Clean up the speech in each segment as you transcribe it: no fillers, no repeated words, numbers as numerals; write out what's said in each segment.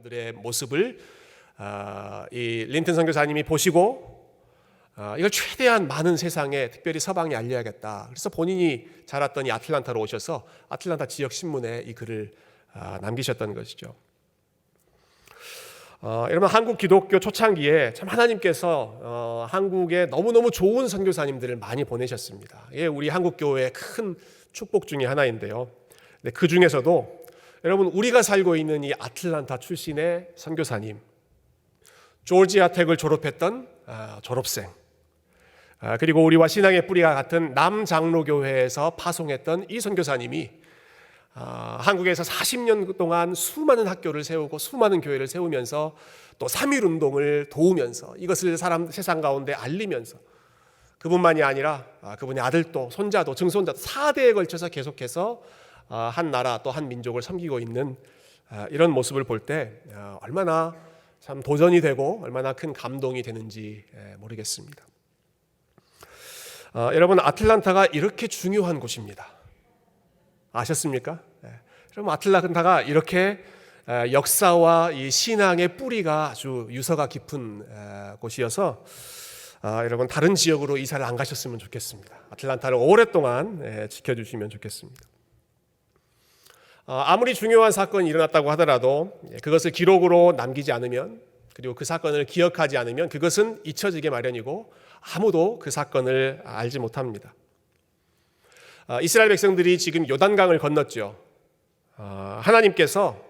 사람들의 모습을 이 린튼 선교사님이 보시고 이걸 최대한 많은 세상에, 특별히 서방에 알려야겠다. 그래서 본인이 자랐던 이 아틀란타로 오셔서 아틀란타 지역 신문에 이 글을 남기셨던 것이죠. 여러분, 한국 기독교 초창기에 참 하나님께서 한국에 너무너무 좋은 선교사님들을 많이 보내셨습니다. 이게 우리 한국 교회의 큰 축복 중에 하나인데요. 그 중에서도 여러분, 우리가 살고 있는 이 아틀란타 출신의 선교사님, 조지아 텍을 졸업했던 졸업생, 그리고 우리와 신앙의 뿌리가 같은 남장로교회에서 파송했던 이 선교사님이 한국에서 40년 동안 수많은 학교를 세우고 수많은 교회를 세우면서 또 3.1운동을 도우면서 이것을 세상 가운데 알리면서 그분만이 아니라 그분의 아들도 손자도 증손자도 4대에 걸쳐서 계속해서 한 나라 또 한 민족을 섬기고 있는 이런 모습을 볼 때 얼마나 참 도전이 되고 얼마나 큰 감동이 되는지 모르겠습니다. 여러분, 아틀란타가 이렇게 중요한 곳입니다. 아셨습니까? 여러분, 아틀란타가 이렇게 역사와 이 신앙의 뿌리가 아주 유서가 깊은 곳이어서 여러분, 다른 지역으로 이사를 안 가셨으면 좋겠습니다. 아틀란타를 오랫동안 지켜주시면 좋겠습니다. 아무리 중요한 사건이 일어났다고 하더라도 그것을 기록으로 남기지 않으면, 그리고 그 사건을 기억하지 않으면 그것은 잊혀지게 마련이고 아무도 그 사건을 알지 못합니다. 이스라엘 백성들이 지금 요단강을 건넜죠. 하나님께서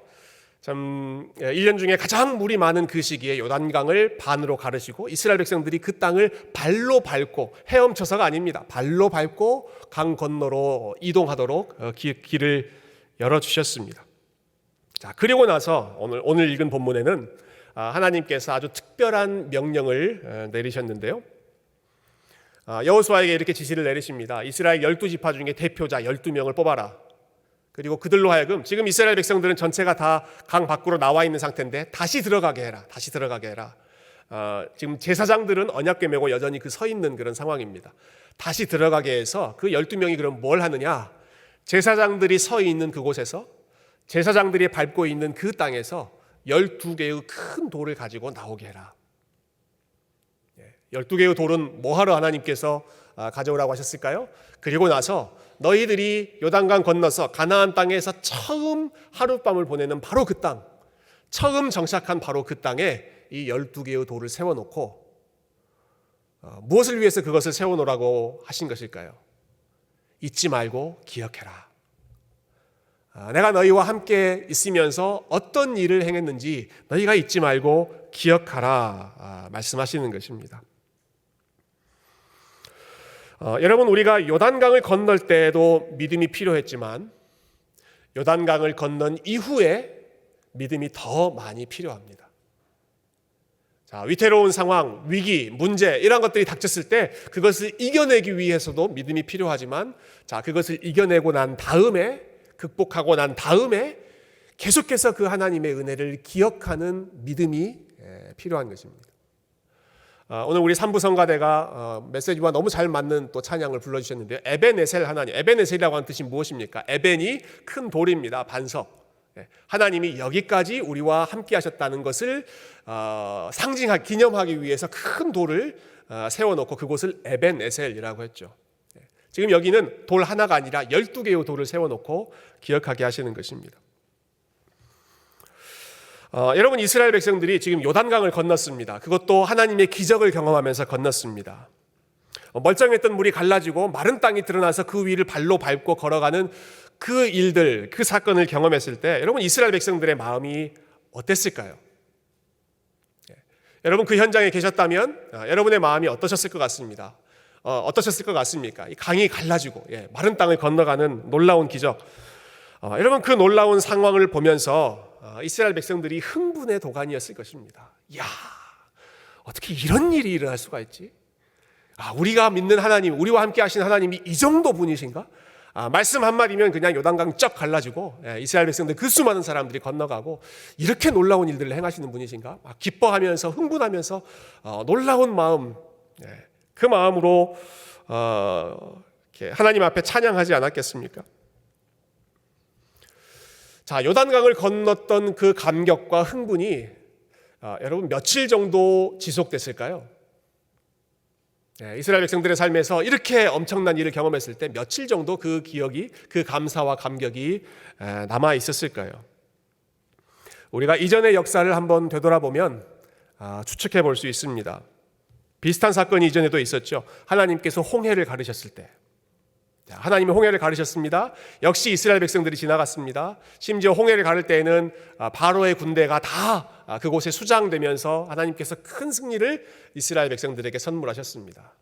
참 1년 중에 가장 물이 많은 그 시기에 요단강을 반으로 가르시고 이스라엘 백성들이 그 땅을 발로 밟고, 헤엄쳐서가 아닙니다, 발로 밟고 강 건너로 이동하도록 길을 열어주셨습니다. 자, 그리고 나서 오늘 읽은 본문에는 하나님께서 아주 특별한 명령을 내리셨는데요. 여호수아에게 이렇게 지시를 내리십니다. 이스라엘 12지파 중에 대표자 12명을 뽑아라. 그리고 그들로 하여금, 지금 이스라엘 백성들은 전체가 다 강 밖으로 나와 있는 상태인데 다시 들어가게 해라. 다시 들어가게 해라. 지금 제사장들은 언약궤 메고 여전히 서 있는 그런 상황입니다. 다시 들어가게 해서 그 12명이 그럼 뭘 하느냐? 제사장들이 서 있는 그곳에서, 제사장들이 밟고 있는 그 땅에서 12개의 큰 돌을 가지고 나오게 해라. 12개의 돌은 뭐하러 하나님께서 가져오라고 하셨을까요? 그리고 나서 너희들이 요단강 건너서 가나안 땅에서 처음 하룻밤을 보내는 바로 그 땅, 처음 정착한 바로 그 땅에 이 12개의 돌을 세워놓고 무엇을 위해서 그것을 세워놓으라고 하신 것일까요? 잊지 말고 기억해라. 내가 너희와 함께 있으면서 어떤 일을 행했는지 너희가 잊지 말고 기억하라 말씀하시는 것입니다. 여러분, 우리가 요단강을 건널 때에도 믿음이 필요했지만 요단강을 건넌 이후에 믿음이 더 많이 필요합니다. 자, 위태로운 상황, 위기, 문제 이런 것들이 닥쳤을 때 그것을 이겨내기 위해서도 믿음이 필요하지만, 자, 그것을 이겨내고 난 다음에, 극복하고 난 다음에 계속해서 그 하나님의 은혜를 기억하는 믿음이 필요한 것입니다. 오늘 우리 삼부 성가대가 메시지와 너무 잘 맞는 또 찬양을 불러주셨는데요. 에벤에셀 하나님, 에벤에셀이라고 하는 뜻이 무엇입니까? 에벤이 큰 돌입니다. 반석. 하나님이 여기까지 우리와 함께 하셨다는 것을 상징하기, 기념하기 위해서 큰 돌을 세워놓고 그곳을 에벤에셀이라고 했죠. 지금 여기는 돌 하나가 아니라 12개의 돌을 세워놓고 기억하게 하시는 것입니다. 여러분, 이스라엘 백성들이 지금 요단강을 건넜습니다. 그것도 하나님의 기적을 경험하면서 건넜습니다. 멀쩡했던 물이 갈라지고 마른 땅이 드러나서 그 위를 발로 밟고 걸어가는 그 일들, 그 사건을 경험했을 때 여러분, 이스라엘 백성들의 마음이 어땠을까요? 여러분, 그 현장에 계셨다면 여러분의 마음이 어떠셨을 것 같습니다. 어떠셨을 것 같습니까? 이 강이 갈라지고 마른 땅을 건너가는 놀라운 기적. 여러분, 그 놀라운 상황을 보면서 이스라엘 백성들이 흥분의 도가니였을 것입니다. 야, 어떻게 이런 일이 일어날 수가 있지? 우리가 믿는 하나님, 우리와 함께 하신 하나님이 이 정도 분이신가? 말씀 한마디면 그냥 요단강 쩍 갈라지고 이스라엘 백성들 그 수많은 사람들이 건너가고 이렇게 놀라운 일들을 행하시는 분이신가? 기뻐하면서 흥분하면서 놀라운 마음, 그 마음으로 하나님 앞에 찬양하지 않았겠습니까? 자, 요단강을 건넜던 그 감격과 흥분이 여러분 며칠 정도 지속됐을까요? 이스라엘 백성들의 삶에서 이렇게 엄청난 일을 경험했을 때 며칠 정도 그 기억이, 그 감사와 감격이 남아 있었을까요? 우리가 이전의 역사를 한번 되돌아보면 추측해 볼 수 있습니다. 비슷한 사건이 이전에도 있었죠. 하나님께서 홍해를 가르셨을 때, 하나님이 홍해를 가르셨습니다. 역시 이스라엘 백성들이 지나갔습니다. 심지어 홍해를 가를 때에는 바로의 군대가 다 그곳에 수장되면서 하나님께서 큰 승리를 이스라엘 백성들에게 선물하셨습니다.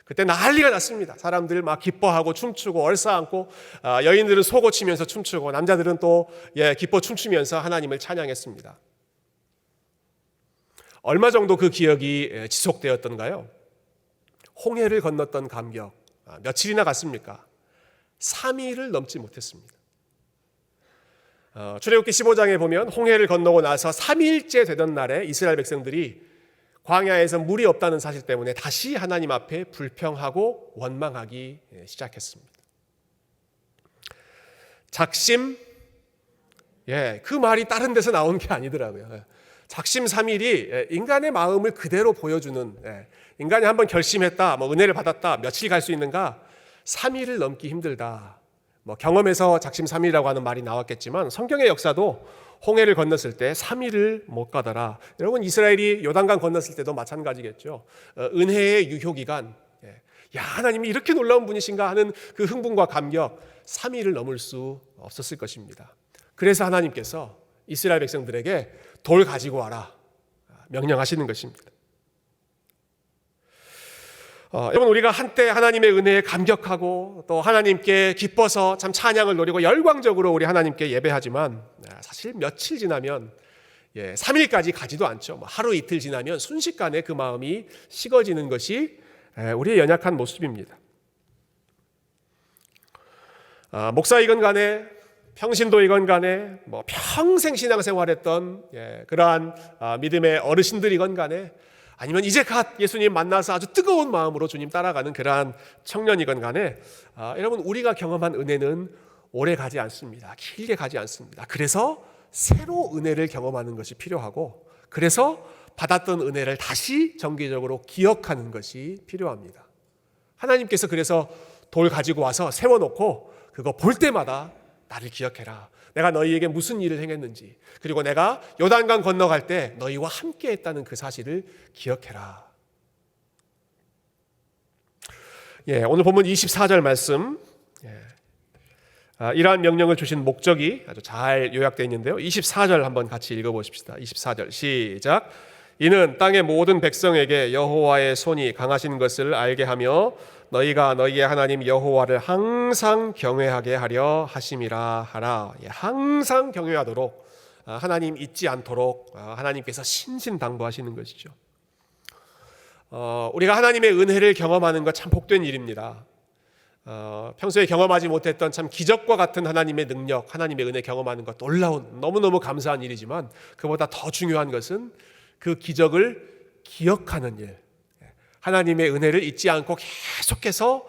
그때 난리가 났습니다. 사람들 막 기뻐하고 춤추고 얼싸안고, 여인들은 소고 치면서 춤추고, 남자들은 또 기뻐 춤추면서 하나님을 찬양했습니다. 얼마 정도 그 기억이 지속되었던가요? 홍해를 건넜던 감격 며칠이나 갔습니까? 3일을 넘지 못했습니다. 출애굽기 15장에 보면 홍해를 건너고 나서 3일째 되던 날에 이스라엘 백성들이 광야에서 물이 없다는 사실 때문에 다시 하나님 앞에 불평하고 원망하기 시작했습니다. 작심, 그 말이 다른 데서 나온 게 아니더라고요. 작심 3일이 인간의 마음을 그대로 보여주는, 인간이 한번 결심했다, 은혜를 받았다, 며칠 갈 수 있는가? 3일을 넘기 힘들다. 경험에서 작심 3일이라고 하는 말이 나왔겠지만 성경의 역사도 홍해를 건넜을 때 3일을 못 가더라. 여러분, 이스라엘이 요단강 건넜을 때도 마찬가지겠죠. 은혜의 유효기간, 하나님이 이렇게 놀라운 분이신가 하는 그 흥분과 감격, 3일을 넘을 수 없었을 것입니다. 그래서 하나님께서 이스라엘 백성들에게 돌 가지고 와라 명령하시는 것입니다. 여러분, 우리가 한때 하나님의 은혜에 감격하고 또 하나님께 기뻐서 참 찬양을 노리고 열광적으로 우리 하나님께 예배하지만 사실 며칠 지나면 3일까지 가지도 않죠. 하루 이틀 지나면 순식간에 그 마음이 식어지는 것이 우리의 연약한 모습입니다. 목사이건 간에 평신도이건 간에 평생 신앙생활했던 그러한 믿음의 어르신들이건 간에 아니면 이제 갓 예수님 만나서 아주 뜨거운 마음으로 주님 따라가는 그러한 청년이건 간에 여러분, 우리가 경험한 은혜는 오래 가지 않습니다. 길게 가지 않습니다. 그래서 새로 은혜를 경험하는 것이 필요하고, 그래서 받았던 은혜를 다시 정기적으로 기억하는 것이 필요합니다. 하나님께서 그래서 돌 가지고 와서 세워놓고 그거 볼 때마다 나를 기억해라. 내가 너희에게 무슨 일을 행했는지, 그리고 내가 요단강 건너갈 때 너희와 함께 했다는 그 사실을 기억해라. 오늘 본문 24절 말씀, 이러한 명령을 주신 목적이 아주 잘 요약되어 있는데요. 24절 한번 같이 읽어보십시다. 24절 시작. 이는 땅의 모든 백성에게 여호와의 손이 강하신 것을 알게 하며 너희가 너희의 하나님 여호와를 항상 경외하게 하려 하심이라 하라. 항상 경외하도록, 하나님 잊지 않도록 하나님께서 신신당부하시는 것이죠. 우리가 하나님의 은혜를 경험하는 것 참 복된 일입니다. 평소에 경험하지 못했던 참 기적과 같은 하나님의 능력, 하나님의 은혜 경험하는 것 놀라운, 너무너무 감사한 일이지만 그보다 더 중요한 것은 그 기적을 기억하는 일, 하나님의 은혜를 잊지 않고 계속해서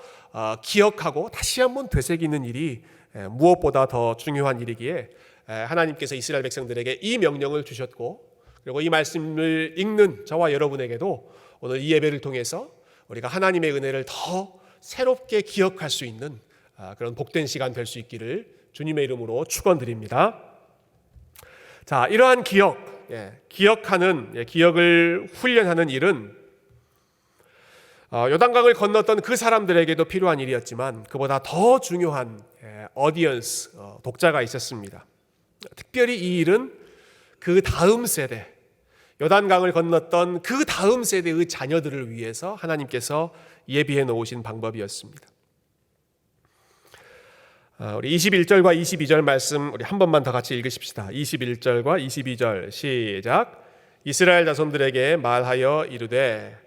기억하고 다시 한번 되새기는 일이 무엇보다 더 중요한 일이기에 하나님께서 이스라엘 백성들에게 이 명령을 주셨고, 그리고 이 말씀을 읽는 저와 여러분에게도 오늘 이 예배를 통해서 우리가 하나님의 은혜를 더 새롭게 기억할 수 있는 그런 복된 시간 될 수 있기를 주님의 이름으로 축원드립니다. 자, 이러한 기억하는, 기억을 훈련하는 일은 요단강을 건넜던 그 사람들에게도 필요한 일이었지만 그보다 더 중요한 어디언스, 독자가 있었습니다. 특별히 이 일은 그 다음 세대, 요단강을 건넜던 그 다음 세대의 자녀들을 위해서 하나님께서 예비해 놓으신 방법이었습니다. 우리 21절과 22절 말씀 우리 한 번만 더 같이 읽으십시다. 21절과 22절 시작. 이스라엘 자손들에게 말하여 이르되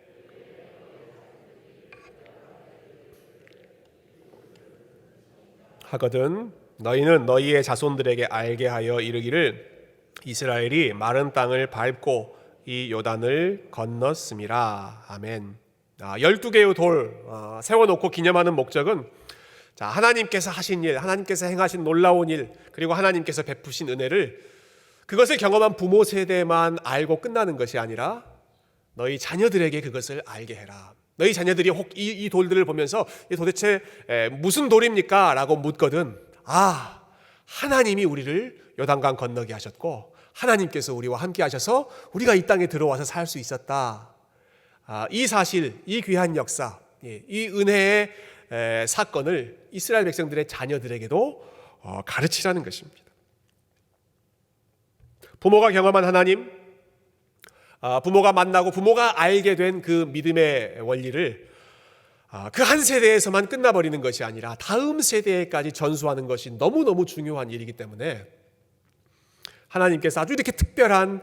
하거든 너희는 너희의 자손들에게 알게 하여 이르기를 이스라엘이 마른 땅을 밟고 이 요단을 건넜음이라. 아멘. 12개의 돌 세워놓고 기념하는 목적은 자, 하나님께서 하신 일, 하나님께서 행하신 놀라운 일, 그리고 하나님께서 베푸신 은혜를 그것을 경험한 부모 세대만 알고 끝나는 것이 아니라 너희 자녀들에게 그것을 알게 해라. 너희 자녀들이 혹 이 돌들을 보면서 이게 도대체 무슨 돌입니까? 라고 묻거든. 아, 하나님이 우리를 요단강 건너게 하셨고 하나님께서 우리와 함께 하셔서 우리가 이 땅에 들어와서 살 수 있었다. 이 사실, 이 귀한 역사, 이 은혜의 사건을 이스라엘 백성들의 자녀들에게도 가르치라는 것입니다. 부모가 경험한 하나님, 부모가 만나고 부모가 알게 된 그 믿음의 원리를 그 한 세대에서만 끝나버리는 것이 아니라 다음 세대까지 전수하는 것이 너무너무 중요한 일이기 때문에 하나님께서 아주 이렇게 특별한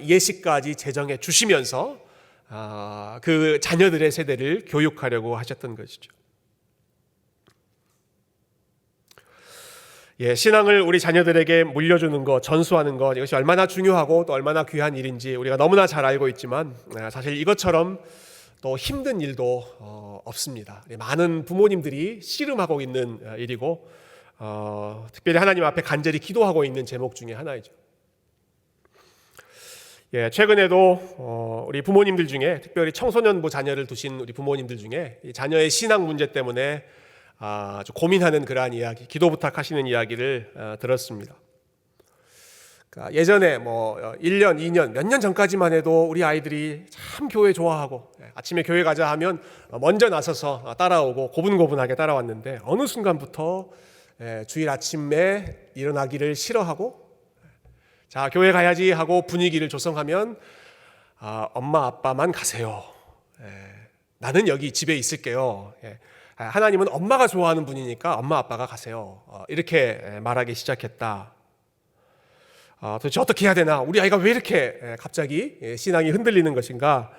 예시까지 제정해 주시면서 그 자녀들의 세대를 교육하려고 하셨던 것이죠. 신앙을 우리 자녀들에게 물려주는 것, 전수하는 것, 이것이 얼마나 중요하고 또 얼마나 귀한 일인지 우리가 너무나 잘 알고 있지만 사실 이것처럼 또 힘든 일도 없습니다. 많은 부모님들이 씨름하고 있는 일이고 특별히 하나님 앞에 간절히 기도하고 있는 제목 중에 하나이죠. 최근에도 우리 부모님들 중에 특별히 청소년부 자녀를 두신 우리 부모님들 중에 자녀의 신앙 문제 때문에 좀 고민하는 그러한 이야기, 기도 부탁하시는 이야기를 들었습니다. 그러니까 예전에 1년, 2년, 몇 년 전까지만 해도 우리 아이들이 참 교회 좋아하고 아침에 교회 가자 하면 먼저 나서서 따라오고 고분고분하게 따라왔는데 어느 순간부터 주일 아침에 일어나기를 싫어하고 자, 교회 가야지 하고 분위기를 조성하면 엄마 아빠만 가세요. 나는 여기 집에 있을게요. 하나님은 엄마가 좋아하는 분이니까 엄마 아빠가 가세요. 이렇게 말하기 시작했다. 도대체 어떻게 해야 되나? 우리 아이가 왜 이렇게 갑자기 신앙이 흔들리는 것인가?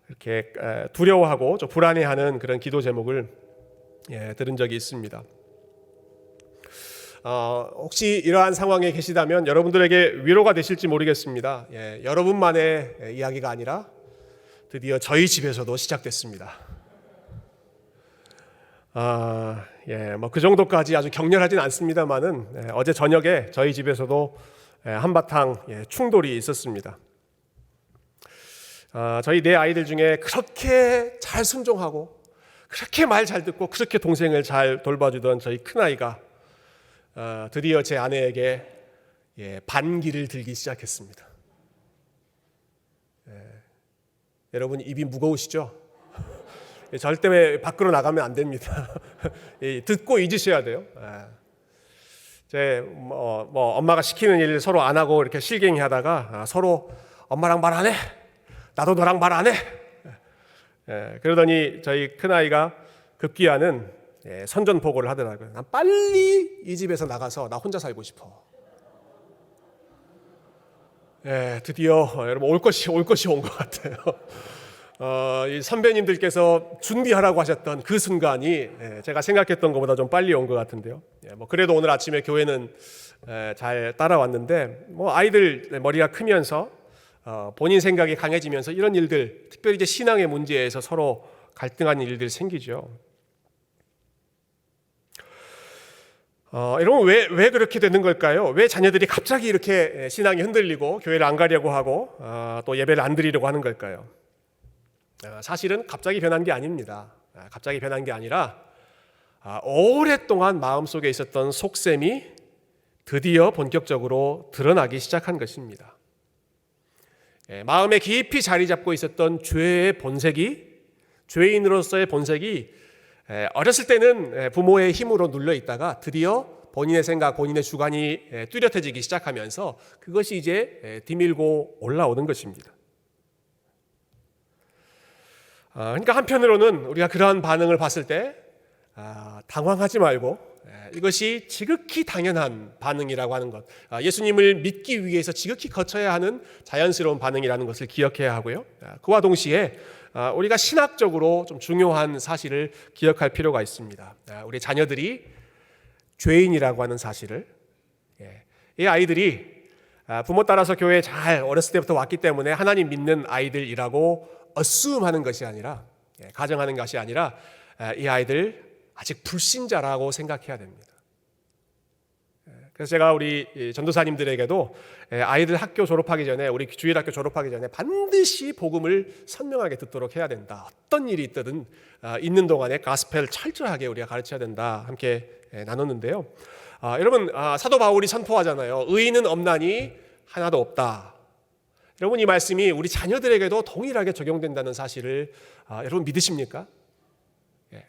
이렇게 두려워하고 좀 불안해하는 그런 기도 제목을 들은 적이 있습니다. 혹시 이러한 상황에 계시다면 여러분들에게 위로가 되실지 모르겠습니다. 여러분만의 이야기가 아니라 드디어 저희 집에서도 시작됐습니다. 그 정도까지 아주 격렬하진 않습니다만은 어제 저녁에 저희 집에서도 한바탕 충돌이 있었습니다. 저희 네 아이들 중에 그렇게 잘 순종하고 그렇게 말 잘 듣고 그렇게 동생을 잘 돌봐주던 저희 큰아이가 드디어 제 아내에게 반기를 들기 시작했습니다. 여러분 입이 무거우시죠? 절대 밖으로 나가면 안 됩니다. 듣고 잊으셔야 돼요. 엄마가 시키는 일 서로 안 하고 이렇게 실갱이 하다가 서로 엄마랑 말 안 해? 나도 너랑 말 안 해? 그러더니 저희 큰아이가 급기야는 선전포고를 하더라고요. 난 빨리 이 집에서 나가서 나 혼자 살고 싶어. 드디어 여러분 올 것이 온 것 같아요. 이 선배님들께서 준비하라고 하셨던 그 순간이 제가 생각했던 것보다 좀 빨리 온 것 같은데요. 그래도 오늘 아침에 교회는 잘 따라왔는데 아이들 머리가 크면서 본인 생각이 강해지면서 이런 일들, 특별히 이제 신앙의 문제에서 서로 갈등하는 일들이 생기죠. 여러분 왜 그렇게 되는 걸까요? 왜 자녀들이 갑자기 이렇게 신앙이 흔들리고 교회를 안 가려고 하고 또 예배를 안 드리려고 하는 걸까요? 사실은 갑자기 변한 게 아닙니다. 갑자기 변한 게 아니라 오랫동안 마음속에 있었던 속셈이 드디어 본격적으로 드러나기 시작한 것입니다. 마음에 깊이 자리 잡고 있었던 죄의 본색이, 죄인으로서의 본색이 어렸을 때는 부모의 힘으로 눌려 있다가 드디어 본인의 생각, 본인의 주관이 뚜렷해지기 시작하면서 그것이 이제 뒤밀고 올라오는 것입니다. 그러니까 한편으로는 우리가 그러한 반응을 봤을 때 당황하지 말고 이것이 지극히 당연한 반응이라고 하는 것, 예수님을 믿기 위해서 지극히 거쳐야 하는 자연스러운 반응이라는 것을 기억해야 하고요. 그와 동시에 우리가 신학적으로 좀 중요한 사실을 기억할 필요가 있습니다. 우리 자녀들이 죄인이라고 하는 사실을, 이 아이들이 부모 따라서 교회에 잘 어렸을 때부터 왔기 때문에 하나님 믿는 아이들이라고 assume하는 것이 아니라, 가정하는 것이 아니라 이 아이들 아직 불신자라고 생각해야 됩니다. 그래서 제가 우리 전도사님들에게도 아이들 학교 졸업하기 전에, 우리 주일학교 졸업하기 전에 반드시 복음을 선명하게 듣도록 해야 된다. 어떤 일이 있든 있는 동안에 가스펠 철저하게 우리가 가르쳐야 된다. 함께 나눴는데요. 여러분, 사도 바울이 선포하잖아요. 의인은 없나니 하나도 없다. 여러분, 이 말씀이 우리 자녀들에게도 동일하게 적용된다는 사실을 여러분 믿으십니까?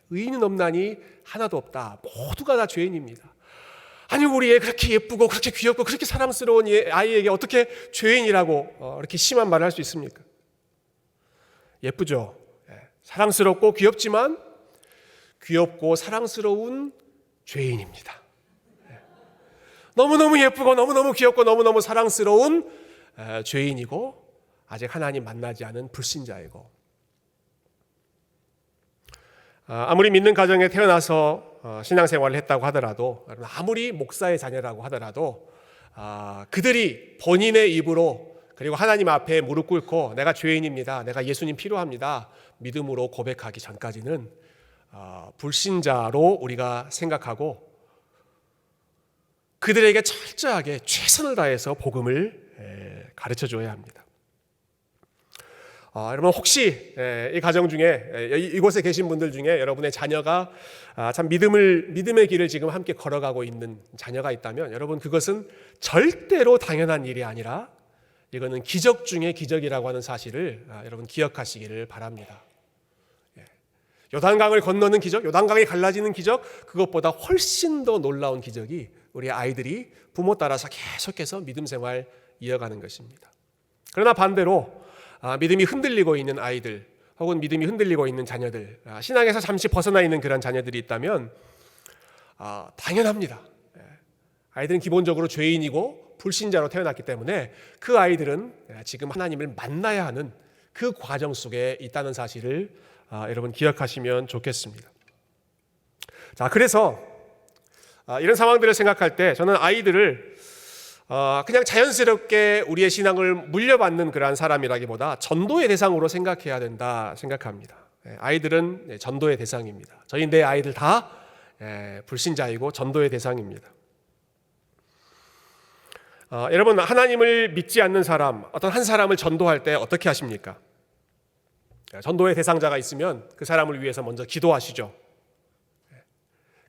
의인은 없나니 하나도 없다. 모두가 다 죄인입니다. 아니, 우리 애 그렇게 예쁘고 그렇게 귀엽고 그렇게 사랑스러운 아이에게 어떻게 죄인이라고 이렇게 심한 말을 할 수 있습니까? 예쁘죠. 사랑스럽고 귀엽지만 귀엽고 사랑스러운 죄인입니다. 너무너무 예쁘고 너무너무 귀엽고 너무너무 사랑스러운 죄인이고 아직 하나님 만나지 않은 불신자이고, 아무리 믿는 가정에 태어나서 신앙생활을 했다고 하더라도, 아무리 목사의 자녀라고 하더라도 그들이 본인의 입으로 그리고 하나님 앞에 무릎 꿇고 내가 죄인입니다, 내가 예수님 필요합니다 믿음으로 고백하기 전까지는 불신자로 우리가 생각하고 그들에게 철저하게 최선을 다해서 복음을 가르쳐줘야 합니다. 여러분, 혹시 이 가정 중에, 이곳에 계신 분들 중에 여러분의 자녀가 참 믿음의 길을 지금 함께 걸어가고 있는 자녀가 있다면, 여러분, 그것은 절대로 당연한 일이 아니라 이거는 기적 중에 기적이라고 하는 사실을 여러분 기억하시기를 바랍니다. 요단강을 건너는 기적, 요단강이 갈라지는 기적, 그것보다 훨씬 더 놀라운 기적이 우리 아이들이 부모 따라서 계속해서 믿음 생활 이어가는 것입니다. 그러나 반대로 믿음이 흔들리고 있는 아이들 혹은 믿음이 흔들리고 있는 자녀들, 신앙에서 잠시 벗어나 있는 그런 자녀들이 있다면 당연합니다. 아이들은 기본적으로 죄인이고 불신자로 태어났기 때문에 그 아이들은 지금 하나님을 만나야 하는 그 과정 속에 있다는 사실을 여러분 기억하시면 좋겠습니다. 자, 그래서 이런 상황들을 생각할 때 저는 아이들을 그냥 자연스럽게 우리의 신앙을 물려받는 그러한 사람이라기보다 전도의 대상으로 생각해야 된다 생각합니다. 아이들은 전도의 대상입니다. 저희 내 아이들 다 불신자이고 전도의 대상입니다. 여러분, 하나님을 믿지 않는 사람, 어떤 한 사람을 전도할 때 어떻게 하십니까? 전도의 대상자가 있으면 그 사람을 위해서 먼저 기도하시죠.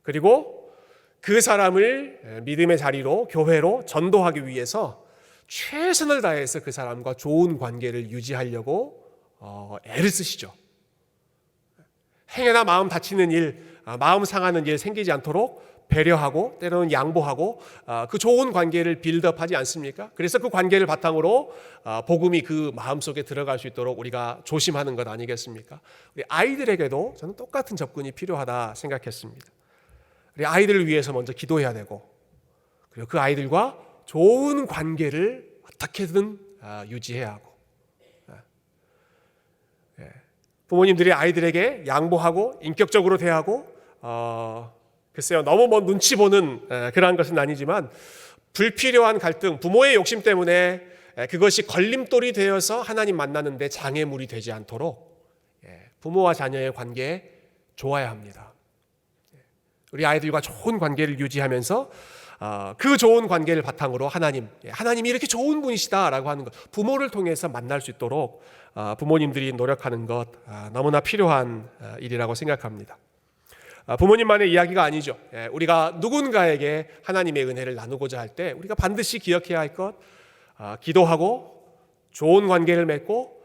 그리고 그 사람을 믿음의 자리로, 교회로 전도하기 위해서 최선을 다해서 그 사람과 좋은 관계를 유지하려고 애를 쓰시죠. 행여나 마음 다치는 일, 마음 상하는 일 생기지 않도록 배려하고 때로는 양보하고 그 좋은 관계를 빌드업하지 않습니까? 그래서 그 관계를 바탕으로 복음이 그 마음속에 들어갈 수 있도록 우리가 조심하는 것 아니겠습니까? 우리 아이들에게도 저는 똑같은 접근이 필요하다 생각했습니다. 우리 아이들을 위해서 먼저 기도해야 되고, 그리고 그 아이들과 좋은 관계를 어떻게든 유지해야 하고, 부모님들이 아이들에게 양보하고 인격적으로 대하고 글쎄요, 너무 눈치 보는 그러한 것은 아니지만 불필요한 갈등, 부모의 욕심 때문에 그것이 걸림돌이 되어서 하나님 만나는데 장애물이 되지 않도록 부모와 자녀의 관계 좋아야 합니다. 우리 아이들과 좋은 관계를 유지하면서 그 좋은 관계를 바탕으로 하나님이 이렇게 좋은 분이시다라고 하는 것, 부모를 통해서 만날 수 있도록 부모님들이 노력하는 것 너무나 필요한 일이라고 생각합니다. 부모님만의 이야기가 아니죠. 우리가 누군가에게 하나님의 은혜를 나누고자 할 때 우리가 반드시 기억해야 할 것, 기도하고 좋은 관계를 맺고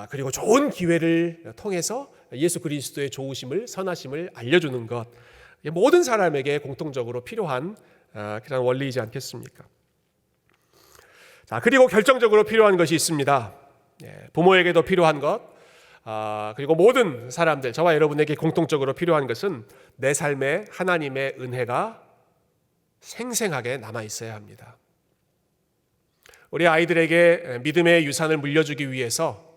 그리고 좋은 기회를 통해서 예수 그리스도의 좋으심을, 선하심을 알려주는 것, 모든 사람에게 공통적으로 필요한 그런 원리이지 않겠습니까? 자, 그리고 결정적으로 필요한 것이 있습니다. 부모에게도 필요한 것, 그리고 모든 사람들, 저와 여러분에게 공통적으로 필요한 것은 내 삶에 하나님의 은혜가 생생하게 남아 있어야 합니다. 우리 아이들에게 믿음의 유산을 물려주기 위해서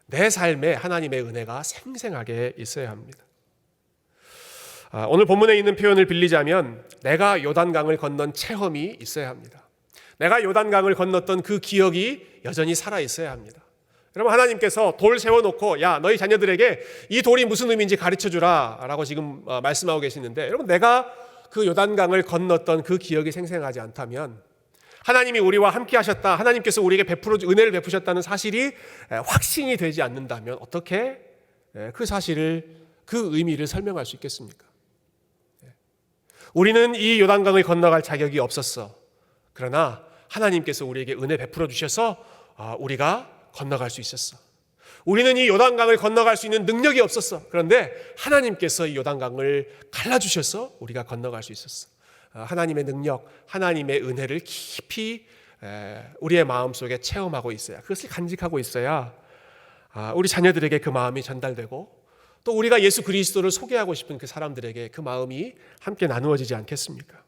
내 삶에 하나님의 은혜가 생생하게 있어야 합니다. 오늘 본문에 있는 표현을 빌리자면 내가 요단강을 건넌 체험이 있어야 합니다. 내가 요단강을 건넜던 그 기억이 여전히 살아 있어야 합니다. 여러분, 하나님께서 돌 세워놓고 야, 너희 자녀들에게 이 돌이 무슨 의미인지 가르쳐주라 라고 지금 말씀하고 계시는데, 여러분, 내가 그 요단강을 건넜던 그 기억이 생생하지 않다면, 하나님이 우리와 함께 하셨다, 하나님께서 우리에게 은혜를 베푸셨다는 사실이 확신이 되지 않는다면 어떻게 그 사실을, 그 의미를 설명할 수 있겠습니까? 우리는 이 요단강을 건너갈 자격이 없었어. 그러나 하나님께서 우리에게 은혜 베풀어 주셔서 우리가 건너갈 수 있었어. 우리는 이 요단강을 건너갈 수 있는 능력이 없었어. 그런데 하나님께서 이 요단강을 갈라주셔서 우리가 건너갈 수 있었어. 하나님의 능력, 하나님의 은혜를 깊이 우리의 마음속에 체험하고 있어야, 그것을 간직하고 있어야 우리 자녀들에게 그 마음이 전달되고, 또 우리가 예수 그리스도를 소개하고 싶은 그 사람들에게 그 마음이 함께 나누어지지 않겠습니까?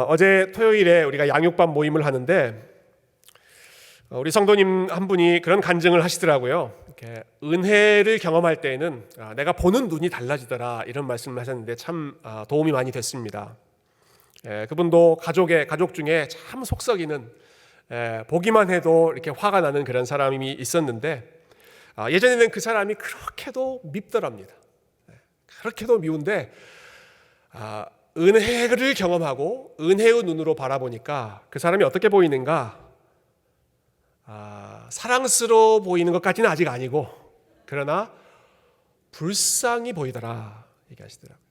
어제 토요일에 우리가 양육반 모임을 하는데 우리 성도님 한 분이 그런 간증을 하시더라고요. 이렇게 은혜를 경험할 때에는 내가 보는 눈이 달라지더라, 이런 말씀을 하셨는데 참 도움이 많이 됐습니다. 그분도 가족 중에 참 속썩이는, 보기만 해도 이렇게 화가 나는 그런 사람이 있었는데, 예전에는 그 사람이 그렇게도 밉더랍니다. 그렇게도 미운데 은혜를 경험하고 은혜의 눈으로 바라보니까 그 사람이 어떻게 보이는가? 사랑스러워 보이는 것까지는 아직 아니고, 그러나 불쌍히 보이더라 얘기하시더라고요.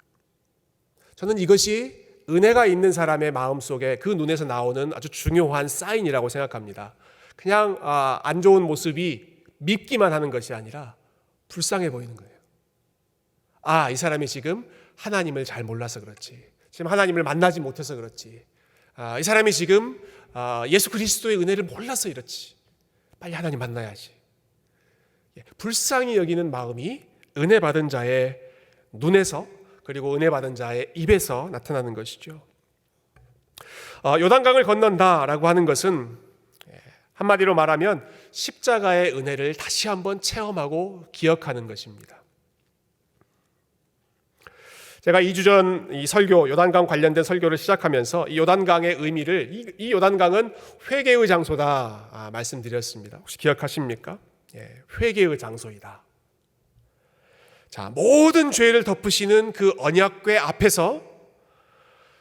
저는 이것이 은혜가 있는 사람의 마음속에 그 눈에서 나오는 아주 중요한 사인이라고 생각합니다. 그냥 안 좋은 모습이 밉기만 하는 것이 아니라 불쌍해 보이는 거예요. 이 사람이 지금 하나님을 잘 몰라서 그렇지, 지금 하나님을 만나지 못해서 그렇지, 이 사람이 지금 예수 그리스도의 은혜를 몰라서 이렇지, 빨리 하나님 만나야지. 불쌍히 여기는 마음이 은혜 받은 자의 눈에서, 그리고 은혜 받은 자의 입에서 나타나는 것이죠. 요단강을 건넌다라고 하는 것은 한마디로 말하면 십자가의 은혜를 다시 한번 체험하고 기억하는 것입니다. 제가 2주 전 이 설교, 요단강 관련된 설교를 시작하면서 이 요단강의 의미를, 이 요단강은 회개의 장소다 말씀드렸습니다. 혹시 기억하십니까? 회개의 장소이다. 자, 모든 죄를 덮으시는 그 언약궤 앞에서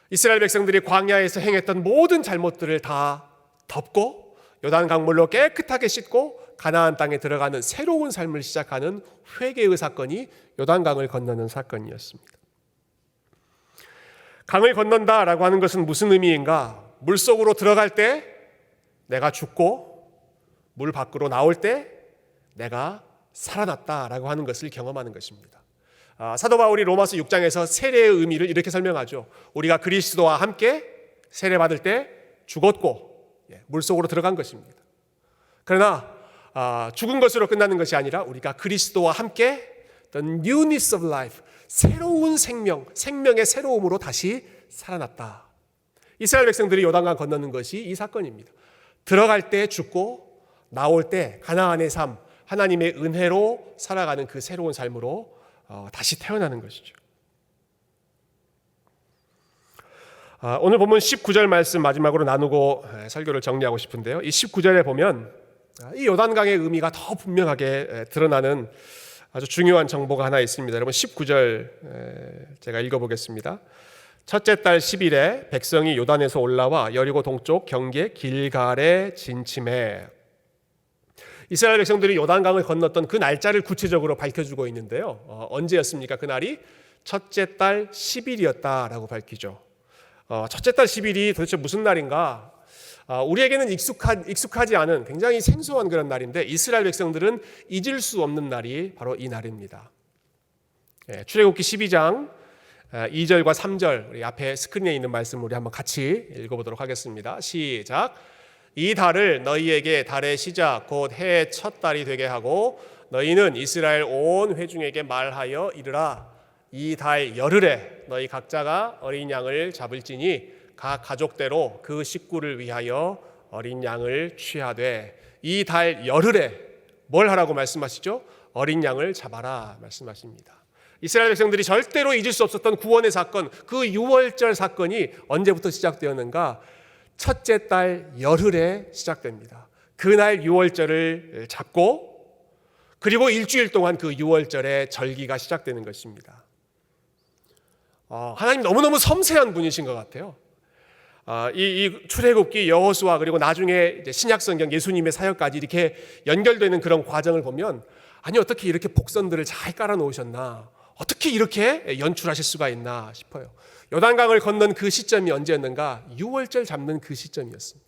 이스라엘 백성들이 광야에서 행했던 모든 잘못들을 다 덮고 요단강물로 깨끗하게 씻고 가나안 땅에 들어가는 새로운 삶을 시작하는 회개의 사건이 요단강을 건너는 사건이었습니다. 강을 건넌다라고 하는 것은 무슨 의미인가? 물속으로 들어갈 때 내가 죽고 물 밖으로 나올 때 내가 살아났다라고 하는 것을 경험하는 것입니다. 사도 바울이 로마서 6장에서 세례의 의미를 이렇게 설명하죠. 우리가 그리스도와 함께 세례받을 때 죽었고 물속으로 들어간 것입니다. 그러나 죽은 것으로 끝나는 것이 아니라 우리가 그리스도와 함께 the newness of life, 새로운 생명의 새로움으로 다시 살아났다. 이스라엘 백성들이 요단강 건너는 것이 이 사건입니다. 들어갈 때 죽고 나올 때 가나안의 삶, 하나님의 은혜로 살아가는 그 새로운 삶으로 다시 태어나는 것이죠. 오늘 본문 19절 말씀 마지막으로 나누고 설교를 정리하고 싶은데요. 이 19절에 보면 이 요단강의 의미가 더 분명하게 드러나는 아주 중요한 정보가 하나 있습니다. 여러분 19절 제가 읽어보겠습니다. 첫째 달 10일에 백성이 요단에서 올라와 여리고 동쪽 경계 길갈에 진침해. 이스라엘 백성들이 요단강을 건넜던 그 날짜를 구체적으로 밝혀주고 있는데요. 언제였습니까? 그날이 첫째 달 10일이었다라고 밝히죠. 첫째 달 10일이 도대체 무슨 날인가? 우리에게는 익숙하지 않은 굉장히 생소한 그런 날인데 이스라엘 백성들은 잊을 수 없는 날이 바로 이 날입니다. 출애굽기 12장 2절과 3절 우리 앞에 스크린에 있는 말씀 우리 한번 같이 읽어보도록 하겠습니다. 시작. 이 달을 너희에게 달의 시작 곧 해의 첫 달이 되게 하고 너희는 이스라엘 온 회중에게 말하여 이르라. 이 달 열흘에 너희 각자가 어린 양을 잡을지니 각 가족대로 그 식구를 위하여 어린 양을 취하되 이 달 열흘에 뭘 하라고 말씀하시죠? 어린 양을 잡아라 말씀하십니다. 이스라엘 백성들이 절대로 잊을 수 없었던 구원의 사건, 그 유월절 사건이 언제부터 시작되었는가? 첫째 달 열흘에 시작됩니다. 그날 유월절을 잡고 그리고 일주일 동안 그 유월절의 절기가 시작되는 것입니다. 하나님 너무너무 섬세한 분이신 것 같아요. 이 출애굽기, 여호수아 그리고 나중에 이제 신약성경 예수님의 사역까지 이렇게 연결되는 그런 과정을 보면 아니 어떻게 이렇게 복선들을 잘 깔아놓으셨나, 어떻게 이렇게 연출하실 수가 있나 싶어요. 요단강을 건넌 그 시점이 언제였는가? 유월절 잡는 그 시점이었습니다.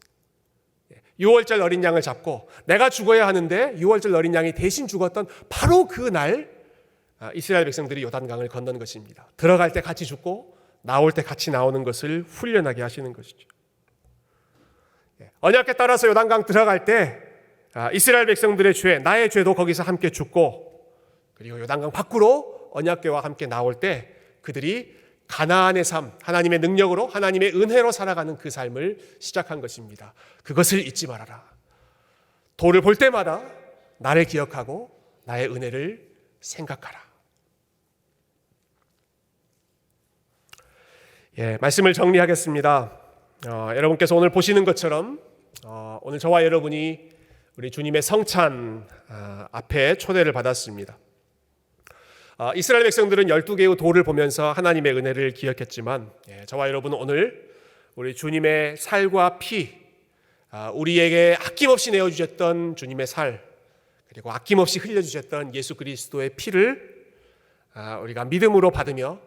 유월절 어린 양을 잡고 내가 죽어야 하는데 유월절 어린 양이 대신 죽었던 바로 그날 이스라엘 백성들이 요단강을 건넌 것입니다. 들어갈 때 같이 죽고 나올 때 같이 나오는 것을 훈련하게 하시는 것이죠. 언약에 따라서 요단강 들어갈 때 이스라엘 백성들의 죄, 나의 죄도 거기서 함께 죽고 그리고 요단강 밖으로 언약궤와 함께 나올 때 그들이 가나안의 삶, 하나님의 능력으로 하나님의 은혜로 살아가는 그 삶을 시작한 것입니다. 그것을 잊지 말아라. 돌을 볼 때마다 나를 기억하고 나의 은혜를 생각하라. 말씀을 정리하겠습니다. 여러분께서 오늘 보시는 것처럼 오늘 저와 여러분이 우리 주님의 성찬 앞에 초대를 받았습니다. 이스라엘 백성들은 12개의 돌을 보면서 하나님의 은혜를 기억했지만 저와 여러분은 오늘 우리 주님의 살과 피, 우리에게 아낌없이 내어주셨던 주님의 살, 그리고 아낌없이 흘려주셨던 예수 그리스도의 피를 우리가 믿음으로 받으며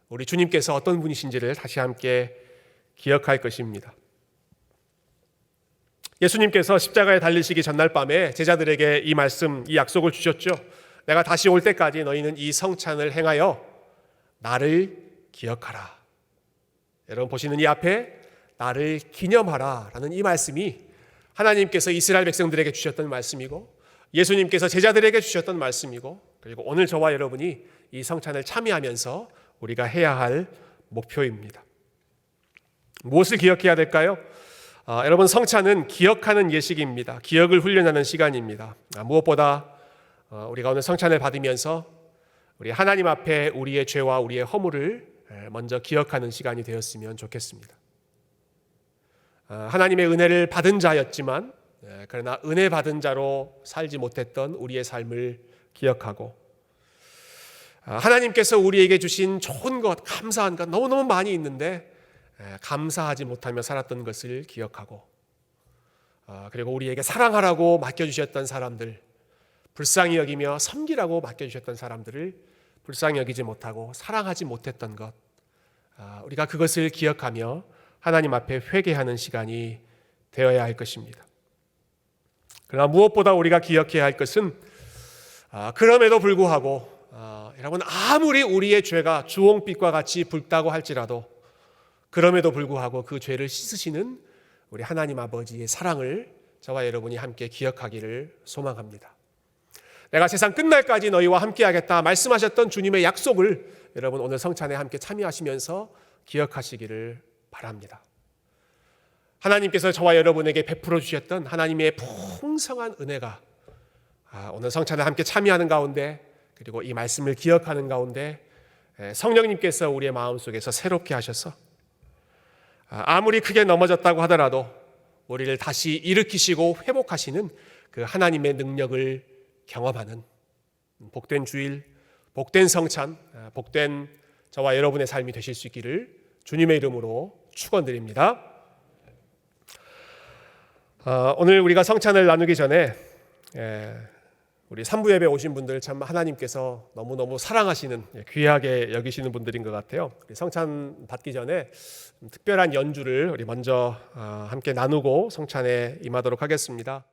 우리 주님께서 어떤 분이신지를 다시 함께 기억할 것입니다. 예수님께서 십자가에 달리시기 전날 밤에 제자들에게 이 말씀, 이 약속을 주셨죠. 내가 다시 올 때까지 너희는 이 성찬을 행하여 나를 기억하라. 여러분 보시는 이 앞에 나를 기념하라 라는 이 말씀이 하나님께서 이스라엘 백성들에게 주셨던 말씀이고 예수님께서 제자들에게 주셨던 말씀이고 그리고 오늘 저와 여러분이 이 성찬을 참여하면서 우리가 해야 할 목표입니다. 무엇을 기억해야 될까요? 여러분 성찬은 기억하는 예식입니다. 기억을 훈련하는 시간입니다. 무엇보다 우리가 오늘 성찬을 받으면서 우리 하나님 앞에 우리의 죄와 우리의 허물을 먼저 기억하는 시간이 되었으면 좋겠습니다. 하나님의 은혜를 받은 자였지만 그러나 은혜 받은 자로 살지 못했던 우리의 삶을 기억하고 하나님께서 우리에게 주신 좋은 것, 감사한 것 너무너무 많이 있는데 감사하지 못하며 살았던 것을 기억하고 그리고 우리에게 사랑하라고 맡겨주셨던 사람들, 불쌍히 여기며 섬기라고 맡겨주셨던 사람들을 불쌍히 여기지 못하고 사랑하지 못했던 것, 우리가 그것을 기억하며 하나님 앞에 회개하는 시간이 되어야 할 것입니다. 그러나 무엇보다 우리가 기억해야 할 것은 그럼에도 불구하고 여러분 아무리 우리의 죄가 주홍빛과 같이 붉다고 할지라도 그럼에도 불구하고 그 죄를 씻으시는 우리 하나님 아버지의 사랑을 저와 여러분이 함께 기억하기를 소망합니다. 내가 세상 끝날까지 너희와 함께하겠다 말씀하셨던 주님의 약속을 여러분 오늘 성찬에 함께 참여하시면서 기억하시기를 바랍니다. 하나님께서 저와 여러분에게 베풀어 주셨던 하나님의 풍성한 은혜가 오늘 성찬에 함께 참여하는 가운데 그리고 이 말씀을 기억하는 가운데 성령님께서 우리의 마음속에서 새롭게 하셔서 아무리 크게 넘어졌다고 하더라도 우리를 다시 일으키시고 회복하시는 그 하나님의 능력을 경험하는 복된 주일, 복된 성찬, 복된 저와 여러분의 삶이 되실 수 있기를 주님의 이름으로 축원드립니다. 오늘 우리가 성찬을 나누기 전에 우리 산부 예배 오신 분들 참 하나님께서 너무너무 사랑하시는 귀하게 여기시는 분들인 것 같아요. 성찬 받기 전에 특별한 연주를 우리 먼저 함께 나누고 성찬에 임하도록 하겠습니다.